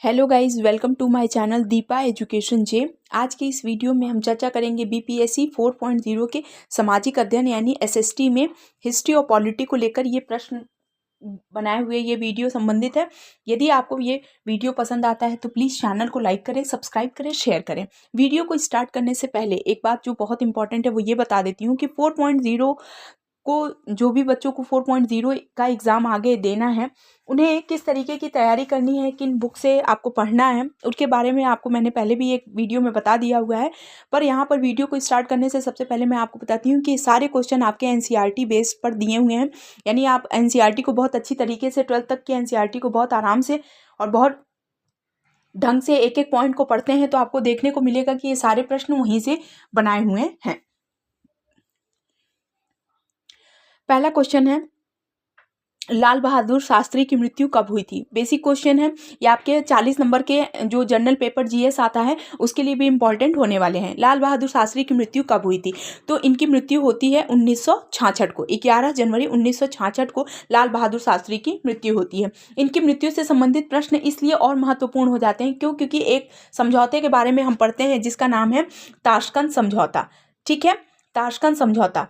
Hello guys, welcome to my channel Deepa education जे। आज की इस वीडियो में हम चर्चा करेंगे बीपीएससी 4.0 के सामाजिक अध्ययन यानी एसएसटी में हिस्ट्री और पॉलिटी को लेकर ये प्रश्न बनाए हुए ये वीडियो संबंधित है। यदि आपको ये वीडियो पसंद आता है तो प्लीज़ चैनल को लाइक करें, सब्सक्राइब करें, शेयर करें। वीडियो को स्टार्ट करने से पहले एक बात जो बहुत इंपॉर्टेंट है वो ये बता देती हूँ कि 4.0 को जो भी बच्चों को 4.0 का एग्ज़ाम आगे देना है, उन्हें किस तरीके की तैयारी करनी है, किन बुक से आपको पढ़ना है, उसके बारे में आपको मैंने पहले भी एक वीडियो में बता दिया हुआ है। पर यहाँ पर वीडियो को स्टार्ट करने से सबसे पहले मैं आपको बताती हूँ कि सारे क्वेश्चन आपके एनसीईआरटी बेस पर दिए हुए हैं। यानी आप एनसीईआरटी को बहुत अच्छी तरीके से 12th तक के एनसीईआरटी को बहुत आराम से और बहुत ढंग से एक एक पॉइंट को पढ़ते हैं तो आपको देखने को मिलेगा कि ये सारे प्रश्न वहीं से बनाए हुए हैं। पहला क्वेश्चन है, लाल बहादुर शास्त्री की मृत्यु कब हुई थी। बेसिक क्वेश्चन है, ये आपके 40 नंबर के जो जनरल पेपर जीएस आता है उसके लिए भी इम्पॉर्टेंट होने वाले हैं। लाल बहादुर शास्त्री की मृत्यु कब हुई थी, तो इनकी मृत्यु होती है 1966 को। 11 जनवरी 1966 को लाल बहादुर शास्त्री की मृत्यु होती है। इनकी मृत्यु से संबंधित प्रश्न इसलिए और महत्वपूर्ण हो जाते हैं क्योंकि एक समझौते के बारे में हम पढ़ते हैं जिसका नाम है ताशकंद समझौता। ठीक है, ताशकंद समझौता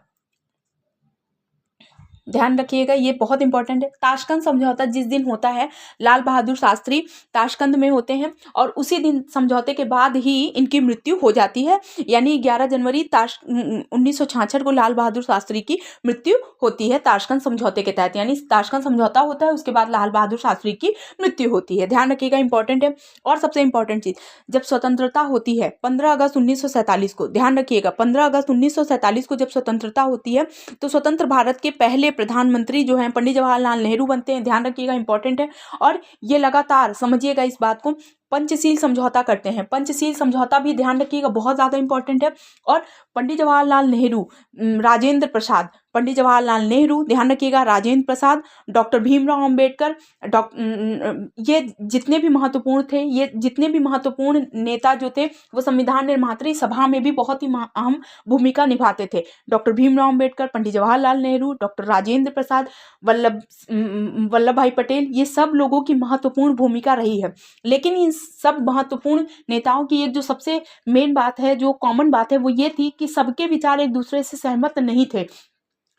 ध्यान रखिएगा, ये बहुत इंपॉर्टेंट है। ताशकंद समझौता जिस दिन होता है, लाल बहादुर शास्त्री ताशकंद में होते हैं और उसी दिन समझौते के बाद ही इनकी मृत्यु हो जाती है। यानी 11 जनवरी 1966 को लाल बहादुर शास्त्री की मृत्यु होती है ताशकंद समझौते के तहत। यानी ताशकंद समझौता होता है, उसके बाद लाल बहादुर शास्त्री की मृत्यु होती है। ध्यान रखिएगा, इंपॉर्टेंट है। और सबसे इंपॉर्टेंट चीज, जब स्वतंत्रता होती है 15 अगस्त 1947 को, ध्यान रखिएगा 15 अगस्त 1947 को जब स्वतंत्रता होती है तो स्वतंत्र भारत के पहले प्रधानमंत्री जो हैं पंडित जवाहरलाल नेहरू बनते हैं। ध्यान रखिएगा, इंपॉर्टेंट है। और ये लगातार समझिएगा इस बात को, पंचशील समझौता करते हैं। पंचशील समझौता भी ध्यान रखिएगा, बहुत ज़्यादा इंपॉर्टेंट है। और पंडित जवाहरलाल नेहरू, राजेंद्र प्रसाद, पंडित जवाहरलाल नेहरू, ध्यान रखिएगा, राजेंद्र प्रसाद, डॉक्टर भीमराव अंबेडकर, ये जितने भी महत्वपूर्ण थे, ये जितने भी महत्वपूर्ण नेता जो थे वो संविधान निर्मात्री सभा में भी बहुत ही अहम भूमिका निभाते थे। डॉक्टर भीमराव अंबेडकर, पंडित जवाहरलाल नेहरू, डॉक्टर राजेंद्र प्रसाद, वल्लभ भाई पटेल, ये सब लोगों की महत्वपूर्ण भूमिका रही है। लेकिन इन सब महत्वपूर्ण नेताओं की एक जो सबसे मेन बात है, जो कॉमन बात है, वो ये थी कि सबके विचार एक दूसरे से सहमत नहीं थे।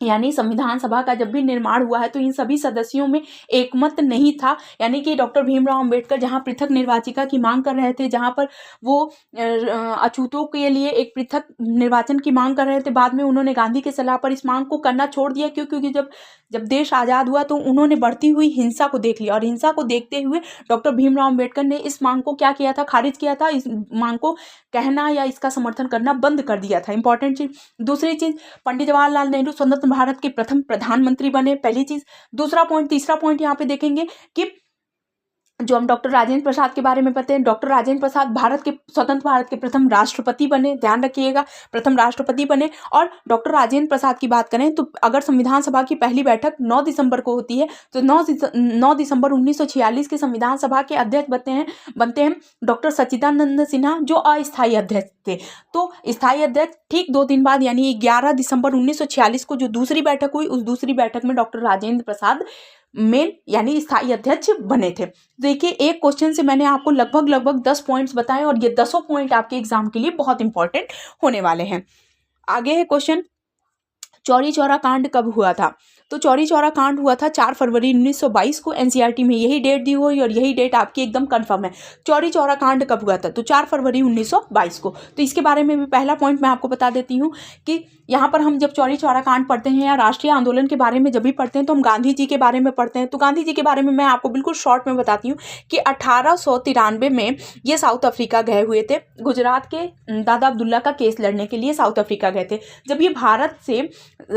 यानी संविधान सभा का जब भी निर्माण हुआ है तो इन सभी सदस्यों में एकमत नहीं था। यानी कि डॉक्टर भीमराव अंबेडकर जहां पृथक निर्वाचिका की मांग कर रहे थे, जहां पर वो अछूतों के लिए एक पृथक निर्वाचन की मांग कर रहे थे, बाद में उन्होंने गांधी की सलाह पर इस मांग को करना छोड़ दिया। क्योंकि जब देश आज़ाद हुआ तो उन्होंने बढ़ती हुई हिंसा को देख लिया और हिंसा को देखते हुए डॉक्टर भीमराव अंबेडकर ने इस मांग को क्या किया था, खारिज किया था। इस मांग को कहना या इसका समर्थन करना बंद कर दिया था। इंपॉर्टेंट चीज। दूसरी चीज, पंडित जवाहरलाल नेहरू स्वतंत्र भारत के प्रथम प्रधानमंत्री बने, पहली चीज। दूसरा पॉइंट, तीसरा पॉइंट यहाँ पे देखेंगे कि जो हम डॉक्टर राजेंद्र प्रसाद के बारे में पढ़ते हैं, डॉक्टर राजेंद्र प्रसाद स्वतंत्र भारत के प्रथम राष्ट्रपति बने। ध्यान रखिएगा, प्रथम राष्ट्रपति बने। और डॉक्टर राजेंद्र प्रसाद की बात करें तो अगर संविधान सभा की पहली बैठक 9 दिसंबर को होती है तो 9 दिसंबर 1946 के संविधान सभा के अध्यक्ष बनते हैं डॉक्टर सच्चिदानंद सिन्हा, जो अस्थायी अध्यक्ष थे। तो स्थायी अध्यक्ष ठीक 2 दिन बाद यानी 11 दिसंबर 1946 को जो दूसरी बैठक हुई, उस दूसरी बैठक में डॉक्टर राजेंद्र प्रसाद मेन यानी स्थायी अध्यक्ष बने थे। देखिए, एक क्वेश्चन से मैंने आपको लगभग 10 पॉइंट्स बताए और ये 10 पॉइंट आपके एग्जाम के लिए बहुत इंपॉर्टेंट होने वाले हैं। आगे है क्वेश्चन, चौरी चौरा कांड कब हुआ था। तो चौरी चौरा कांड हुआ था 4 फरवरी 1922 को। एनसीईआरटी में यही डेट दी हुई और यही डेट आपकी एकदम कंफर्म है। चौरी चौरा कांड कब हुआ था, तो 4 फरवरी 1922 को। तो इसके बारे में भी पहला पॉइंट मैं आपको बता देती हूँ कि यहाँ पर हम जब चौरी चौरा कांड पढ़ते हैं या राष्ट्रीय आंदोलन के बारे में जब भी पढ़ते हैं तो हम गांधी जी के बारे में पढ़ते हैं। तो गांधी जी के बारे में मैं आपको बिल्कुल शॉर्ट में बताती हूँ कि 1893 में ये साउथ अफ्रीका गए हुए थे, गुजरात के दादा अब्दुल्ला का केस लड़ने के लिए साउथ अफ्रीका गए थे। जब ये भारत से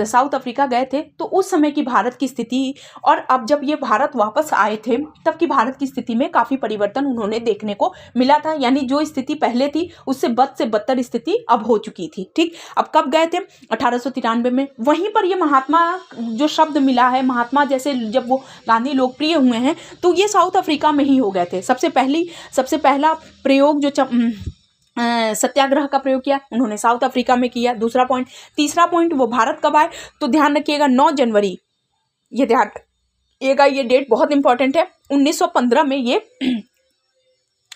साउथ अफ्रीका गए थे तो उस समय की भारत की स्थिति और अब जब ये भारत वापस आए थे तब की भारत की स्थिति में काफ़ी परिवर्तन उन्होंने देखने को मिला था। यानी जो स्थिति पहले थी उससे बद से बदतर स्थिति अब हो चुकी थी। ठीक, अब कब गए थे, 1893 में। वहीं पर ये महात्मा जो शब्द मिला है, महात्मा जैसे जब वो गांधी लोकप्रिय हुए हैं तो ये साउथ अफ्रीका में ही हो गए थे। सबसे पहला प्रयोग जो सत्याग्रह का प्रयोग किया उन्होंने साउथ अफ्रीका में किया। दूसरा पॉइंट। तीसरा पॉइंट, वो भारत कब आए, तो ध्यान रखिएगा 9 जनवरी, ये ध्यान रखिएगा, ये डेट बहुत इंपॉर्टेंट है। 1915 में ये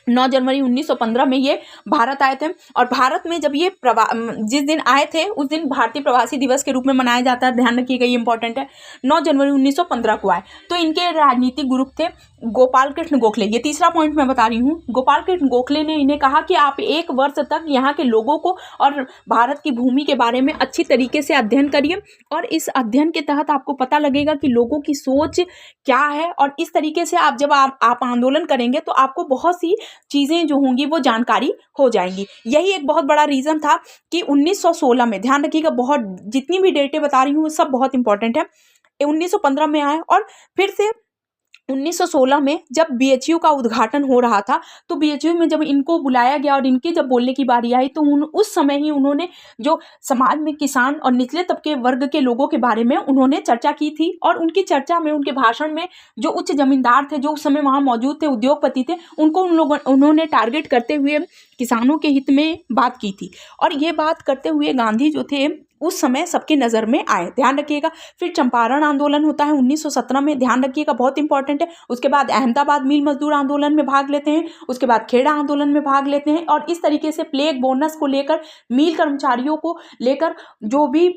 9 जनवरी 1915 में ये भारत आए थे। और भारत में जब ये जिस दिन आए थे उस दिन भारतीय प्रवासी दिवस के रूप में मनाया जाता है, ध्यान रखिएगा ये इंपॉर्टेंट है। 9 जनवरी 1915 को आए। तो इनके राजनीतिक ग्रुप थे गोपाल कृष्ण गोखले, ये तीसरा पॉइंट मैं बता रही हूँ। गोपाल कृष्ण गोखले ने इन्हें कहा कि आप 1 वर्ष तक यहाँ के लोगों को और भारत की भूमि के बारे में अच्छी तरीके से अध्ययन करिए, और इस अध्ययन के तहत आपको पता लगेगा कि लोगों की सोच क्या है, और इस तरीके से आप जब आप आंदोलन करेंगे तो आपको बहुत सी चीज़ें जो होंगी वो जानकारी हो जाएंगी। यही एक बहुत बड़ा रीज़न था कि 1916 में, ध्यान रखिएगा बहुत जितनी भी डेटें बता रही हूँ वो सब बहुत इंपॉर्टेंट है, 1915 में आए। और फिर से 1916 में जब बीएचयू का उद्घाटन हो रहा था, तो बीएचयू में जब इनको बुलाया गया और इनकी जब बोलने की बारी आई, तो उस समय ही उन्होंने जो समाज में किसान और निचले तबके वर्ग के लोगों के बारे में उन्होंने चर्चा की थी। और उनकी चर्चा में, उनके भाषण में जो उच्च जमींदार थे, जो उस समय वहाँ मौजूद थे, उद्योगपति थे, उनको उन्होंने टारगेट करते हुए किसानों के हित में बात की थी। और ये बात करते हुए गांधी जो थे उस समय सबके नज़र में आए, ध्यान रखिएगा। फिर चंपारण आंदोलन होता है 1917 में, ध्यान रखिएगा बहुत इंपॉर्टेंट है। उसके बाद अहमदाबाद मिल मजदूर आंदोलन में भाग लेते हैं, उसके बाद खेड़ा आंदोलन में भाग लेते हैं। और इस तरीके से प्लेग बोनस को लेकर, मिल कर्मचारियों को लेकर जो भी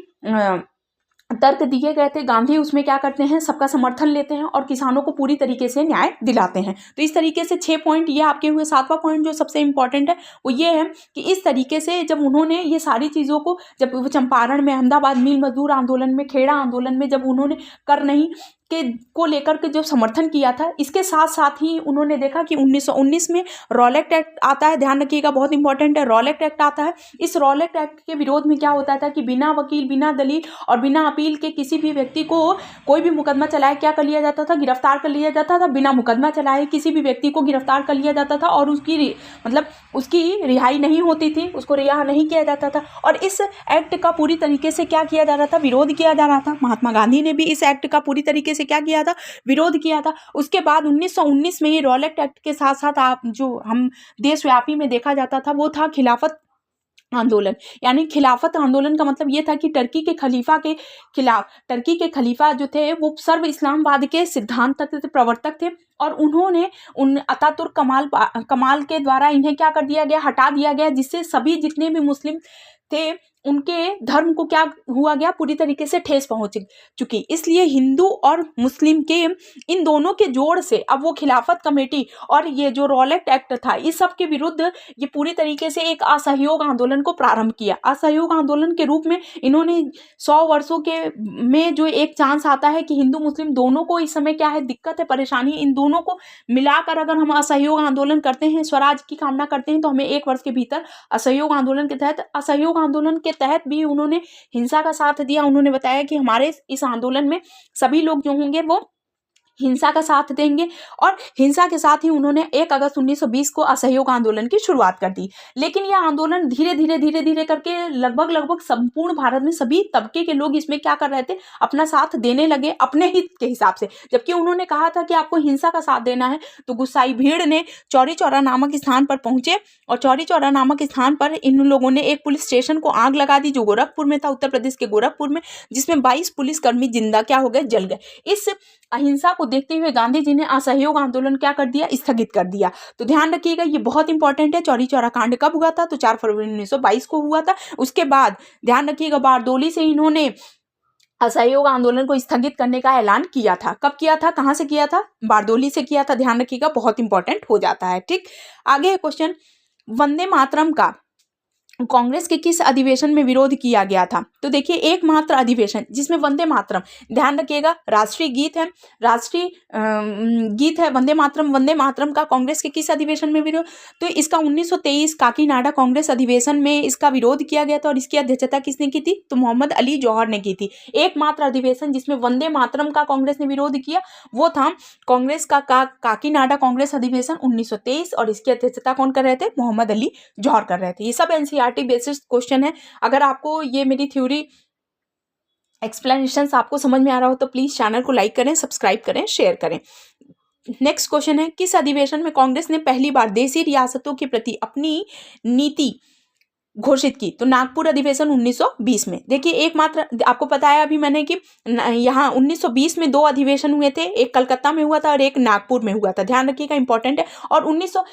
तर्क दिए गए थे, गांधी उसमें क्या करते हैं, सबका समर्थन लेते हैं और किसानों को पूरी तरीके से न्याय दिलाते हैं। तो इस तरीके से 6 पॉइंट ये आपके हुए। 7वां पॉइंट जो सबसे इंपॉर्टेंट है वो ये है कि इस तरीके से जब उन्होंने ये सारी चीज़ों को, जब वो चंपारण में, अहमदाबाद मिल मजदूर आंदोलन में, खेड़ा आंदोलन में जब उन्होंने कर नहीं के को लेकर के जो समर्थन किया था, इसके साथ साथ ही उन्होंने देखा कि 1919 में रॉलेट एक्ट आता है, ध्यान रखिएगा बहुत इंपॉर्टेंट है, रॉलेट एक्ट आता है। इस रॉलेट एक्ट के विरोध में क्या होता था कि बिना वकील, बिना दलील और बिना अपील के किसी भी व्यक्ति को कोई भी मुकदमा चलाए क्या कर लिया जाता था, गिरफ्तार कर लिया जाता था। बिना मुकदमा चलाए किसी भी व्यक्ति को गिरफ्तार कर लिया जाता था और उसकी रिहाई नहीं होती थी, उसको रिहा नहीं किया जाता था। और इस एक्ट का पूरी तरीके से क्या किया जा रहा था, विरोध किया जा रहा था। महात्मा गांधी ने भी इस एक्ट का पूरी तरीके से क्या किया था, विरोध किया था। उसके बाद 1919 में ये रॉलेट एक्ट के साथ साथ आप जो हम देशव्यापी में देखा जाता था वो था खिलाफत आंदोलन। यानी खिलाफत आंदोलन का मतलब ये था कि टर्की के खलीफा के खिलाफ, टर्की के खलीफा जो थे वो सर्व इस्लामवाद के सिद्धांत प्रवर्तक थे, और उन्होंने उन अतातुर्क कमाल के द्वारा इन्हें क्या कर दिया गया, हटा दिया गया, जिससे सभी जितने भी मुस्लिम थे उनके धर्म को क्या हुआ गया, पूरी तरीके से ठेस पहुंच चुकी। इसलिए हिंदू और मुस्लिम के इन दोनों के जोड़ से अब वो खिलाफत कमेटी और ये जो रॉलेट एक्ट था, इस सब के विरुद्ध ये पूरी तरीके से एक असहयोग आंदोलन को प्रारंभ किया। असहयोग आंदोलन के रूप में इन्होंने 100 वर्षों के में जो एक चांस आता है कि हिंदू मुस्लिम दोनों को इस समय क्या है, दिक्कत है, परेशानी, इन दोनों को मिलाकर अगर हम असहयोग आंदोलन करते हैं, स्वराज की कामना करते हैं, तो हमें 1 वर्ष के भीतर असहयोग आंदोलन के तहत, असहयोग आंदोलन के तहत भी उन्होंने हिंसा का साथ दिया। उन्होंने बताया कि हमारे इस आंदोलन में सभी लोग जो होंगे वो हिंसा का साथ देंगे, और हिंसा के साथ ही उन्होंने 1 अगस्त 1920 को असहयोग आंदोलन की शुरुआत कर दी। लेकिन यह आंदोलन धीरे धीरे करके लगभग संपूर्ण भारत में सभी तबके के लोग इसमें क्या कर रहे थे, अपना साथ देने लगे अपने हित के हिसाब से। जबकि उन्होंने कहा था कि आपको हिंसा का साथ देना है, तो गुस्साई भीड़ ने चौरी चौरा नामक स्थान पर पहुंचे, और चौरी चौरा नामक स्थान पर इन लोगों ने एक पुलिस स्टेशन को आग लगा दी, जो गोरखपुर में था, उत्तर प्रदेश के गोरखपुर में, जिसमें 22 पुलिसकर्मी जिंदा क्या हो गए, जल गए। इस अहिंसा को देखते हुए गांधी जी ने असहयोग आंदोलन क्या कर दिया, स्थगित कर दिया। तो ध्यान रखिएगा ये बहुत इंपॉर्टेंट है। चौरी चौरा कांड कब हुआ था, तो 4 फरवरी 1922 को हुआ था। उसके बाद ध्यान रखिएगा बारदोली से इन्होंने असहयोग आंदोलन को स्थगित करने का ऐलान किया था। कब किया था, कहां से किया था, बारदोली से किया था। ध्यान रखिएगा बहुत इंपॉर्टेंट हो जाता है। ठीक, आगे है क्वेश्चन, वंदे मातरम का कांग्रेस के किस अधिवेशन में विरोध किया गया था। तो देखिए एकमात्र अधिवेशन जिसमें वंदे मातरम, ध्यान रखिएगा राष्ट्रीय गीत है, राष्ट्रीय गीत है वंदे मातरम। वंदे मातरम का कांग्रेस के किस अधिवेशन में विरोध, तो इसका 1923 काकीनाडा कांग्रेस अधिवेशन में इसका विरोध किया गया था, और इसकी अध्यक्षता किसने की थी, तो मोहम्मद अली जौहर ने की थी। एकमात्र अधिवेशन जिसमें वंदे मातरम का कांग्रेस ने विरोध किया वो था कांग्रेस का काकीनाडा कांग्रेस अधिवेशन 1923, और इसकी अध्यक्षता कौन कर रहे थे, मोहम्मद अली जौहर कर रहे थे। ये सब एनसीईआरटी बेसिस क्वेश्चन है। अगर आपको ये मेरी थ्योरी एक्सप्लेनेशन आपको समझ में आ रहा हो तो प्लीज चैनल को लाइक करें, सब्सक्राइब करें, शेयर करें। नेक्स्ट क्वेश्चन है, किस अधिवेशन में कांग्रेस ने पहली बार देशी रियासतों के प्रति अपनी नीति घोषित की? तो नागपुर अधिवेशन 1920 में। देखिए एकमात्र आपको बताया अभी मैंने कि यहाँ 1920 में 2 अधिवेशन हुए थे, एक कलकत्ता में हुआ था और एक नागपुर में हुआ था। ध्यान रखिएगा, इंपॉर्टेंट है। और 1900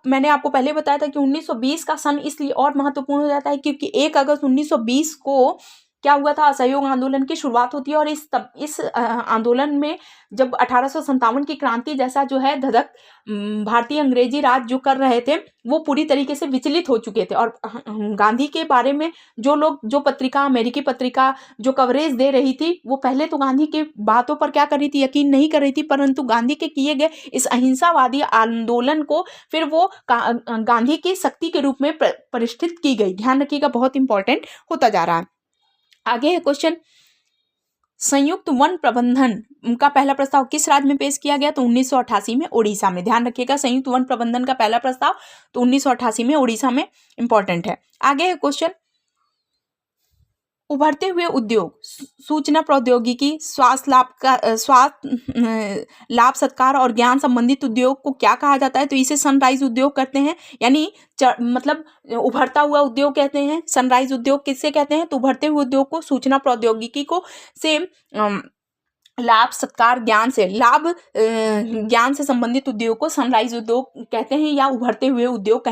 मैंने आपको पहले बताया था कि 1920 का सन इसलिए और महत्वपूर्ण हो जाता है क्योंकि 1 अगस्त 1920 को क्या हुआ था, असहयोग आंदोलन की शुरुआत होती है। और इस आंदोलन में जब 1857 की क्रांति जैसा जो है धधक भारतीय अंग्रेजी राज जो कर रहे थे वो पूरी तरीके से विचलित हो चुके थे। और गांधी के बारे में जो पत्रिका, अमेरिकी पत्रिका जो कवरेज दे रही थी वो पहले तो गांधी के बातों पर क्या कर रही थी, यकीन नहीं कर रही थी, परंतु गांधी के किए गए इस अहिंसावादी आंदोलन को फिर वो गांधी की शक्ति के रूप में प्रतिष्ठित की गई। ध्यान रखिएगा, बहुत इंपॉर्टेंट होता जा रहा है। आगे है क्वेश्चन, संयुक्त वन प्रबंधन का पहला प्रस्ताव किस राज्य में पेश किया गया? तो 1988 में उड़ीसा में। ध्यान रखिएगा, संयुक्त वन प्रबंधन का पहला प्रस्ताव तो 1988 में उड़ीसा में, इंपॉर्टेंट है। आगे है क्वेश्चन, उभरते हुए उद्योग, सूचना प्रौद्योगिकी, स्वास्थ्य लाभ सत्कार और ज्ञान संबंधित उद्योग को क्या कहा जाता है? तो इसे सनराइज उद्योग कहते हैं, यानी मतलब उभरता हुआ उद्योग कहते हैं। सनराइज उद्योग किससे कहते हैं? तो उभरते हुए उद्योग को, सूचना प्रौद्योगिकी को से लाभ सत्कार ज्ञान से संबंधित उद्योग को सनराइज उद्योग कहते हैं या उभरते हुए उद्योग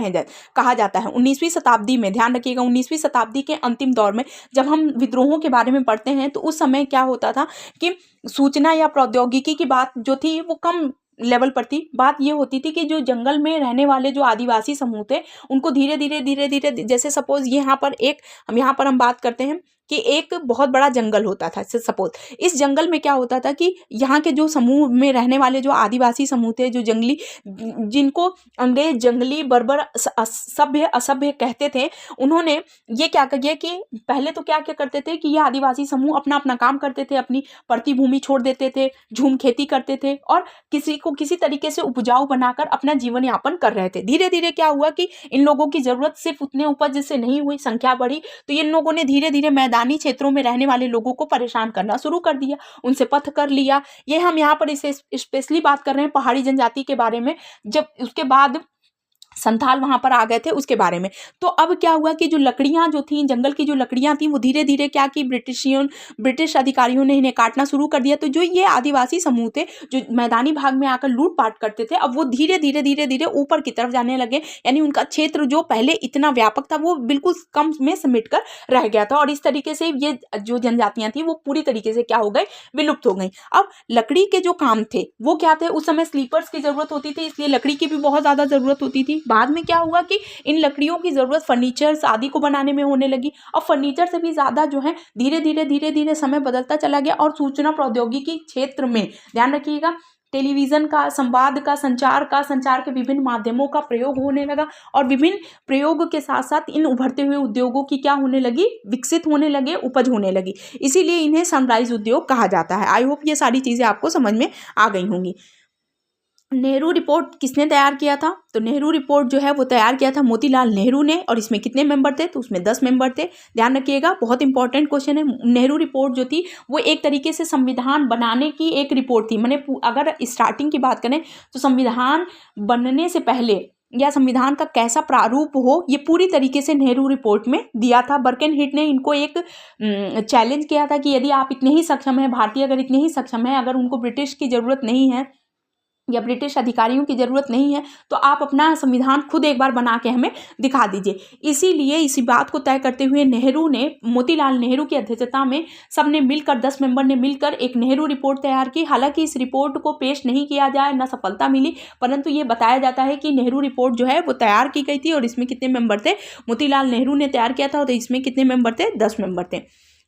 कहा जाता है। 19वीं शताब्दी में, ध्यान रखिएगा, 19वीं शताब्दी के अंतिम दौर में जब हम विद्रोहों के बारे में पढ़ते हैं तो उस समय क्या होता था कि सूचना या प्रौद्योगिकी की बात जो थी वो कम लेवल पर थी। बात ये होती थी कि जो जंगल में रहने वाले जो आदिवासी समूह थे उनको धीरे धीरे जैसे सपोज यहाँ पर हम बात करते हैं कि एक बहुत बड़ा जंगल होता था। सपोज इस जंगल में क्या होता था कि यहाँ के जो समूह में रहने वाले जो आदिवासी समूह थे, जो जंगली, जिनको अंग्रेज जंगली, बर्बर, असभ्य कहते थे, उन्होंने ये क्या किया कि पहले तो क्या करते थे कि ये आदिवासी समूह अपना अपना काम करते थे, अपनी पड़ती भूमि छोड़ देते थे, झूम खेती करते थे और किसी को किसी तरीके से उपजाऊ बनाकर अपना जीवन यापन कर रहे थे। धीरे धीरे क्या हुआ कि इन लोगों की जरूरत सिर्फ उतने उपज से नहीं हुई, संख्या बढ़ी, तो इन लोगों ने धीरे धीरे मैदानी क्षेत्रों में रहने वाले लोगों को परेशान करना शुरू कर दिया, उनसे पथ कर लिया। ये हम यहाँ पर इसे स्पेशली बात कर रहे हैं पहाड़ी जनजाति के बारे में, जब उसके बाद संथाल वहां पर आ गए थे उसके बारे में। तो अब क्या हुआ कि जो लकड़ियां जो थी, जंगल की जो लकड़ियां थी, वो धीरे धीरे क्या की ब्रिटिश अधिकारियों ने इन्हें काटना शुरू कर दिया। तो जो ये आदिवासी समूह थे जो मैदानी भाग में आकर लूटपाट करते थे, अब वो धीरे धीरे ऊपर की तरफ जाने लगे, यानी उनका क्षेत्र जो पहले इतना व्यापक था वो बिल्कुल कम में समेट कर रह गया था। और इस तरीके से ये जो जनजातियां थी वो पूरी तरीके से क्या हो गई, विलुप्त हो गई। अब लकड़ी के जो काम थे वो क्या थे, उस समय स्लीपर्स की जरूरत होती थी, इसलिए लकड़ी की भी बहुत ज्यादा जरूरत होती थी। बाद में क्या हुआ कि इन लकड़ियों की जरूरत फर्नीचर आदि को बनाने में होने लगी। और फर्नीचर से भी ज्यादा जो है धीरे धीरे समय बदलता चला गया और सूचना प्रौद्योगिकी क्षेत्र में, ध्यान रखिएगा, टेलीविजन का, संवाद का, संचार के विभिन्न माध्यमों का प्रयोग होने लगा। और विभिन्न प्रयोग के साथ साथ इन उभरते हुए उद्योगों की क्या होने लगी, विकसित होने लगे, उपज होने लगी, इसीलिए इन्हें सनराइज उद्योग कहा जाता है। आई होप ये सारी चीजें आपको समझ में आ गई होंगी। नेहरू रिपोर्ट किसने तैयार किया था? तो नेहरू रिपोर्ट जो है वो तैयार किया था मोतीलाल नेहरू ने। और इसमें कितने मेंबर थे? तो उसमें 10 मेंबर थे। ध्यान रखिएगा, बहुत इंपॉर्टेंट क्वेश्चन है। नेहरू रिपोर्ट जो थी वो एक तरीके से संविधान बनाने की एक रिपोर्ट थी। मैंने अगर स्टार्टिंग की बात करें तो संविधान बनने से पहले या संविधान का कैसा प्रारूप हो, ये पूरी तरीके से नेहरू रिपोर्ट में दिया था। बर्किनहेड ने इनको एक चैलेंज किया था कि यदि आप इतने ही सक्षम हैं, भारतीय अगर इतने ही सक्षम हैं, अगर उनको ब्रिटिश की जरूरत नहीं है या ब्रिटिश अधिकारियों की जरूरत नहीं है, तो आप अपना संविधान खुद एक बार बना के हमें दिखा दीजिए। इसीलिए इसी बात को तय करते हुए नेहरू ने, मोतीलाल नेहरू की अध्यक्षता में सबने मिलकर, 10 मेंबर ने मिलकर एक नेहरू रिपोर्ट तैयार की। हालांकि इस रिपोर्ट को पेश नहीं किया जाए, न सफलता मिली, परंतु ये बताया जाता है कि नेहरू रिपोर्ट जो है वो तैयार की गई थी। और इसमें कितने मेंबर थे? मोतीलाल नेहरू ने तैयार किया था। और इसमें कितने मेंबर थे? 10 मेंबर थे।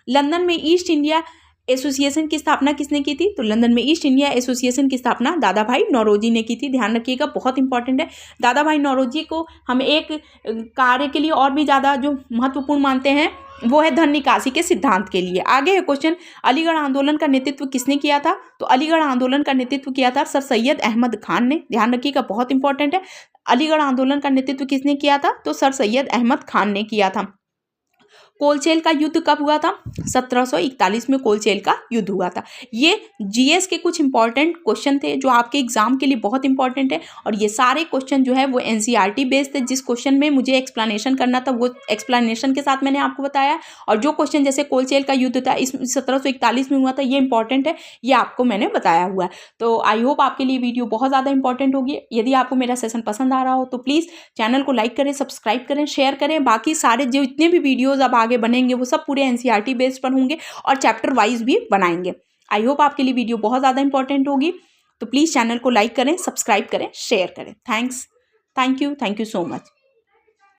लंदन में ईस्ट इंडिया एसोसिएशन की स्थापना किसने की थी? तो लंदन में ईस्ट इंडिया एसोसिएशन की स्थापना दादा भाई नौरोजी ने की थी। ध्यान रखिएगा, बहुत इंपॉर्टेंट है। दादा भाई नौरोजी को हम एक कार्य के लिए और भी ज़्यादा जो महत्वपूर्ण मानते हैं वो है धन निकासी के सिद्धांत के लिए। आगे है क्वेश्चन, अलीगढ़ आंदोलन का नेतृत्व किसने किया था? तो अलीगढ़ आंदोलन का नेतृत्व किया था सर सैयद अहमद खान ने। ध्यान रखिएगा, बहुत इंपॉर्टेंट है। अलीगढ़ आंदोलन का नेतृत्व किसने किया था? तो सर सैयद अहमद खान ने किया था। कोलचेल का युद्ध कब हुआ था? 1741 में कोलचेल का युद्ध हुआ था। ये जीएस के कुछ इंपॉर्टेंट क्वेश्चन थे जो आपके एग्जाम के लिए बहुत इंपॉर्टेंट है, और ये सारे क्वेश्चन जो है वो एनसीईआरटी बेस्ड थे। जिस क्वेश्चन में मुझे एक्सप्लेनेशन करना था वो एक्सप्लेनेशन के साथ मैंने आपको बताया, और जो क्वेश्चन जैसे कोलचेल का युद्ध था इस 1741 में हुआ था, ये इंपॉर्टेंट है, ये आपको मैंने बताया हुआ है। तो आई होप आपके लिए वीडियो बहुत ज़्यादा इंपॉर्टेंट होगी। यदि आपको मेरा सेशन पसंद आ रहा हो तो प्लीज़ चैनल को लाइक करें, सब्सक्राइब करें, शेयर करें। बाकी सारे जो इतने भी वीडियोज़ अब आगे बनेंगे वो सब पूरे एनसीईआरटी बेस्ड पर होंगे और चैप्टर वाइज भी बनाएंगे। आई होप आपके लिए वीडियो बहुत ज़्यादा इंपॉर्टेंट होगी। तो प्लीज़ चैनल को लाइक करें, सब्सक्राइब करें, शेयर करें। Thank you so much.